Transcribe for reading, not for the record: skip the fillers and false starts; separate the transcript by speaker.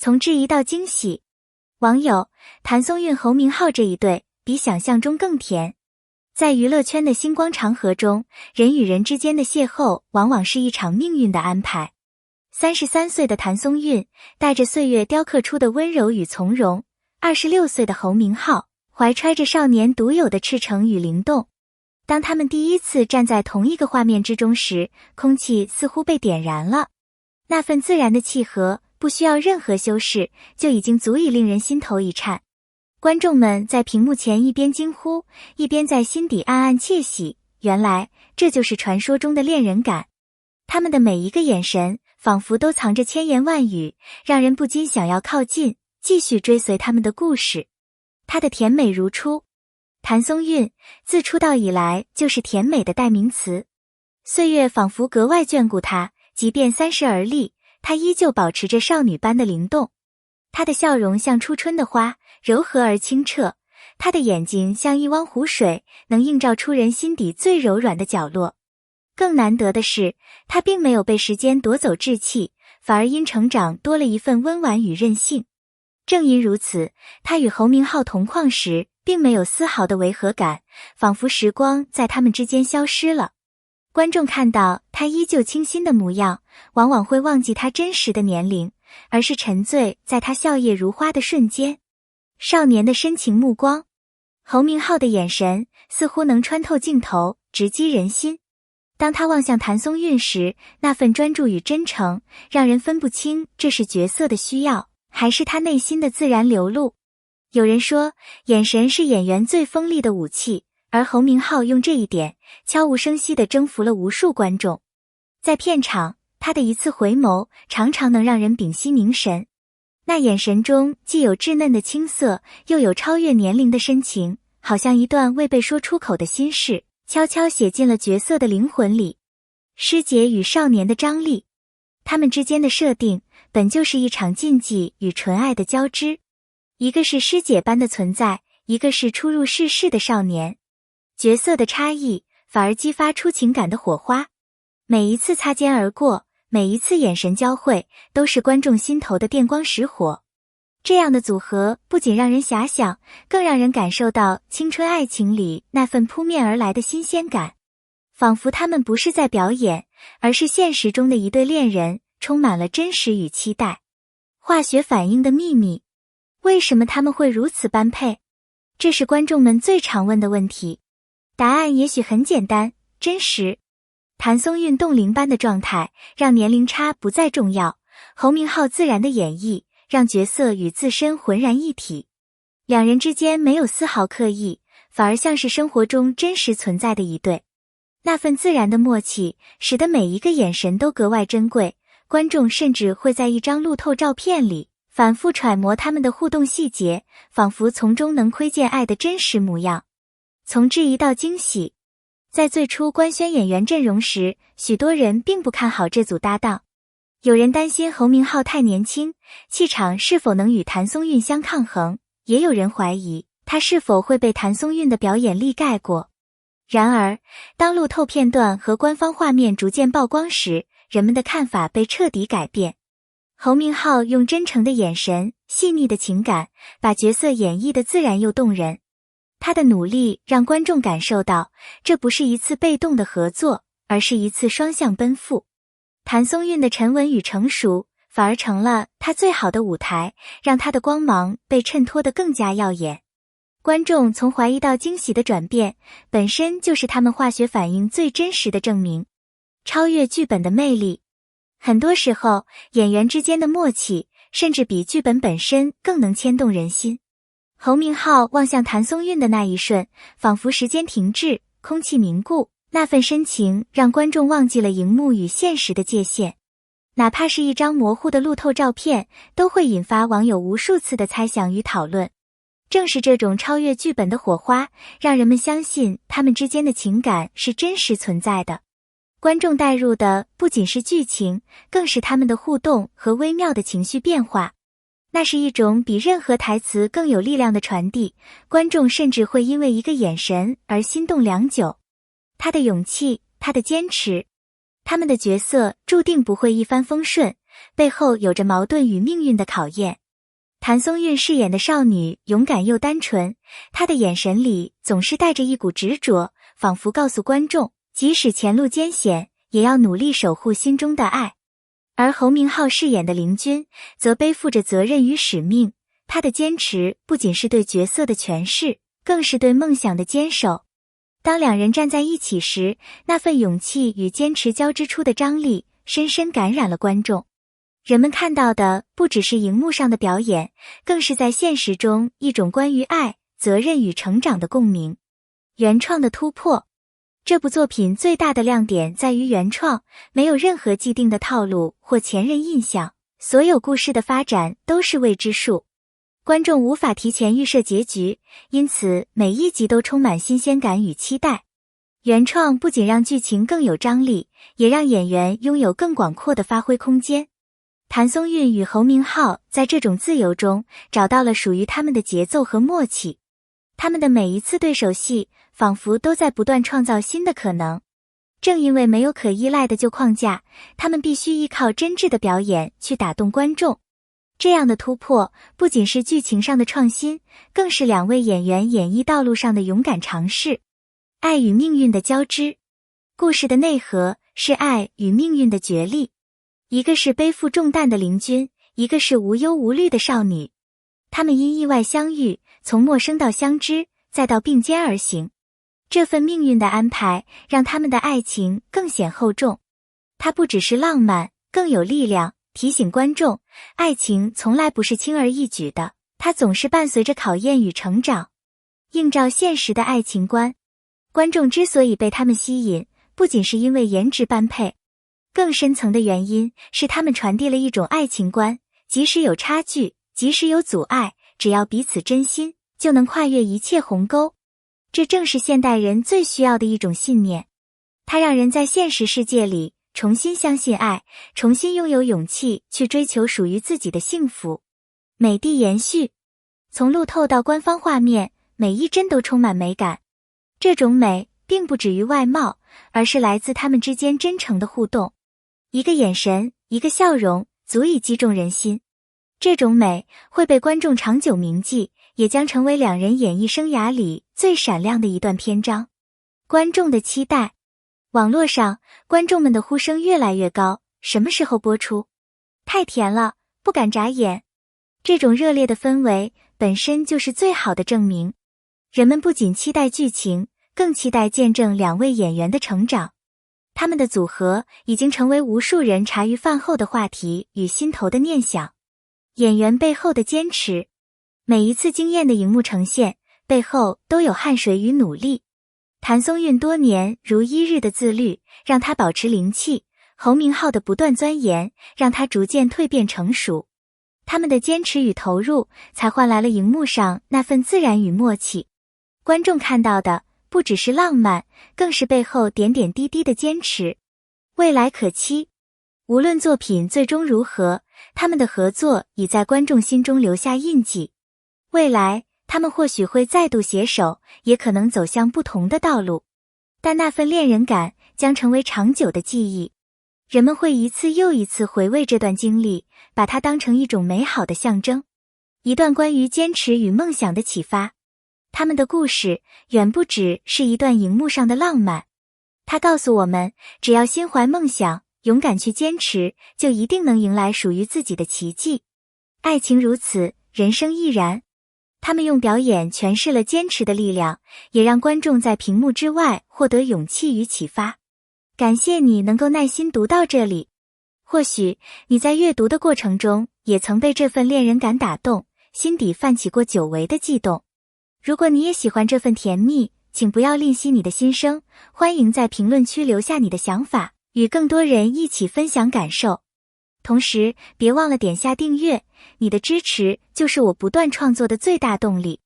Speaker 1: 从质疑到惊喜。网友：谭松韵、侯明昊这一对比想象中更甜。在娱乐圈的星光长河中，人与人之间的邂逅往往是一场命运的安排。33岁的谭松韵带着岁月雕刻出的温柔与从容，26岁的侯明昊怀揣着少年独有的赤诚与灵动。当他们第一次站在同一个画面之中时，空气似乎被点燃了。那份自然的契合，不需要任何修饰，就已经足以令人心头一颤。观众们在屏幕前一边惊呼，一边在心底暗暗窃喜，原来这就是传说中的恋人感。他们的每一个眼神，仿佛都藏着千言万语，让人不禁想要靠近，继续追随他们的故事。她的甜美如初。谭松韵自出道以来就是甜美的代名词，岁月仿佛格外眷顾她，即便30而立，她依旧保持着少女般的灵动。她的笑容像初春的花，柔和而清澈，她的眼睛像一汪湖水，能映照出人心底最柔软的角落。更难得的是，她并没有被时间夺走志气，反而因成长多了一份温婉与韧性。正因如此，她与侯明昊同框时，并没有丝毫的违和感，仿佛时光在他们之间消失了。观众看到她依旧清新的模样，往往会忘记她真实的年龄，而是沉醉在她笑靥如花的瞬间。少年的深情目光，侯明昊的眼神似乎能穿透镜头，直击人心。当他望向谭松韵时，那份专注与真诚，让人分不清这是角色的需要，还是他内心的自然流露。有人说，眼神是演员最锋利的武器，而侯明昊用这一点悄无声息地征服了无数观众。在片场，他的一次回眸常常能让人屏息凝神，那眼神中既有稚嫩的青涩，又有超越年龄的深情，好像一段未被说出口的心事，悄悄写进了角色的灵魂里。师姐与少年的张力，他们之间的设定本就是一场禁忌与纯爱的交织。一个是师姐般的存在，一个是初入世事的少年。角色的差异反而激发出情感的火花。每一次擦肩而过，每一次眼神交汇，都是观众心头的电光石火。这样的组合不仅让人遐想，更让人感受到青春爱情里那份扑面而来的新鲜感。仿佛他们不是在表演，而是现实中的一对恋人，充满了真实与期待。化学反应的秘密，为什么他们会如此般配？这是观众们最常问的问题。答案也许很简单，真实。谭松韵冻龄般的状态，让年龄差不再重要；侯明昊自然的演绎，让角色与自身浑然一体。两人之间没有丝毫刻意，反而像是生活中真实存在的一对。那份自然的默契，使得每一个眼神都格外珍贵，观众甚至会在一张路透照片里反复揣摩他们的互动细节，仿佛从中能窥见爱的真实模样。从质疑到惊喜，在最初官宣演员阵容时，许多人并不看好这组搭档。有人担心侯明昊太年轻，气场是否能与谭松韵相抗衡，也有人怀疑他是否会被谭松韵的表演力盖过。然而，当路透片段和官方画面逐渐曝光时，人们的看法被彻底改变。侯明昊用真诚的眼神、细腻的情感，把角色演绎得自然又动人。他的努力让观众感受到，这不是一次被动的合作，而是一次双向奔赴。谭松韵的沉稳与成熟，反而成了他最好的舞台，让他的光芒被衬托得更加耀眼。观众从怀疑到惊喜的转变，本身就是他们化学反应最真实的证明。超越剧本的魅力，很多时候，演员之间的默契，甚至比剧本本身更能牵动人心。侯明昊望向谭松韵的那一瞬，仿佛时间停滞，空气凝固，那份深情让观众忘记了荧幕与现实的界限。哪怕是一张模糊的路透照片，都会引发网友无数次的猜想与讨论。正是这种超越剧本的火花，让人们相信他们之间的情感是真实存在的。观众带入的不仅是剧情，更是他们的互动和微妙的情绪变化。那是一种比任何台词更有力量的传递，观众甚至会因为一个眼神而心动良久。他的勇气，他的坚持，他们的角色注定不会一帆风顺，背后有着矛盾与命运的考验。谭松韵饰演的少女勇敢又单纯，她的眼神里总是带着一股执着，仿佛告诉观众，即使前路艰险，也要努力守护心中的爱。而侯明昊饰演的凌军，则背负着责任与使命，他的坚持不仅是对角色的诠释，更是对梦想的坚守。当两人站在一起时，那份勇气与坚持交织出的张力，深深感染了观众。人们看到的不只是荧幕上的表演，更是在现实中一种关于爱、责任与成长的共鸣。原创的突破。这部作品最大的亮点在于原创，没有任何既定的套路或前人印象，所有故事的发展都是未知数。观众无法提前预设结局，因此每一集都充满新鲜感与期待。原创不仅让剧情更有张力，也让演员拥有更广阔的发挥空间。谭松韵与侯明昊在这种自由中找到了属于他们的节奏和默契，他们的每一次对手戏仿佛都在不断创造新的可能。正因为没有可依赖的旧框架，他们必须依靠真挚的表演去打动观众。这样的突破不仅是剧情上的创新，更是两位演员演艺道路上的勇敢尝试。爱与命运的交织。故事的内核是爱与命运的角力，一个是背负重担的凌军，一个是无忧无虑的少女。他们因意外相遇，从陌生到相知，再到并肩而行。这份命运的安排让他们的爱情更显厚重。它不只是浪漫，更有力量，提醒观众，爱情从来不是轻而易举的，它总是伴随着考验与成长。映照现实的爱情观。观众之所以被他们吸引，不仅是因为颜值般配，更深层的原因是他们传递了一种爱情观，即使有差距，即使有阻碍，只要彼此真心，就能跨越一切鸿沟。这正是现代人最需要的一种信念，它让人在现实世界里重新相信爱，重新拥有勇气去追求属于自己的幸福。美的延续。从路透到官方画面，每一帧都充满美感。这种美并不止于外貌，而是来自他们之间真诚的互动。一个眼神，一个笑容，足以击中人心。这种美会被观众长久铭记，也将成为两人演艺生涯里最闪亮的一段篇章。观众的期待。网络上，观众们的呼声越来越高，什么时候播出？太甜了，不敢眨眼。这种热烈的氛围本身就是最好的证明。人们不仅期待剧情，更期待见证两位演员的成长。他们的组合已经成为无数人茶余饭后的话题与心头的念想。演员背后的坚持。每一次惊艳的荧幕呈现，背后都有汗水与努力。谭松韵多年如一日的自律，让她保持灵气；侯明昊的不断钻研，让她逐渐蜕变成熟。他们的坚持与投入，才换来了荧幕上那份自然与默契。观众看到的不只是浪漫，更是背后点点滴滴的坚持。未来可期。无论作品最终如何，他们的合作已在观众心中留下印记。未来，他们或许会再度携手，也可能走向不同的道路。但那份恋人感将成为长久的记忆。人们会一次又一次回味这段经历，把它当成一种美好的象征，一段关于坚持与梦想的启发。他们的故事远不只是一段荧幕上的浪漫，它告诉我们，只要心怀梦想，勇敢去坚持，就一定能迎来属于自己的奇迹。爱情如此，人生亦然。他们用表演诠释了坚持的力量，也让观众在屏幕之外获得勇气与启发。感谢你能够耐心读到这里。或许你在阅读的过程中，也曾被这份恋人感打动，心底泛起过久违的悸动。如果你也喜欢这份甜蜜，请不要吝惜你的心声，欢迎在评论区留下你的想法，与更多人一起分享感受。同时，别忘了点下订阅，你的支持就是我不断创作的最大动力。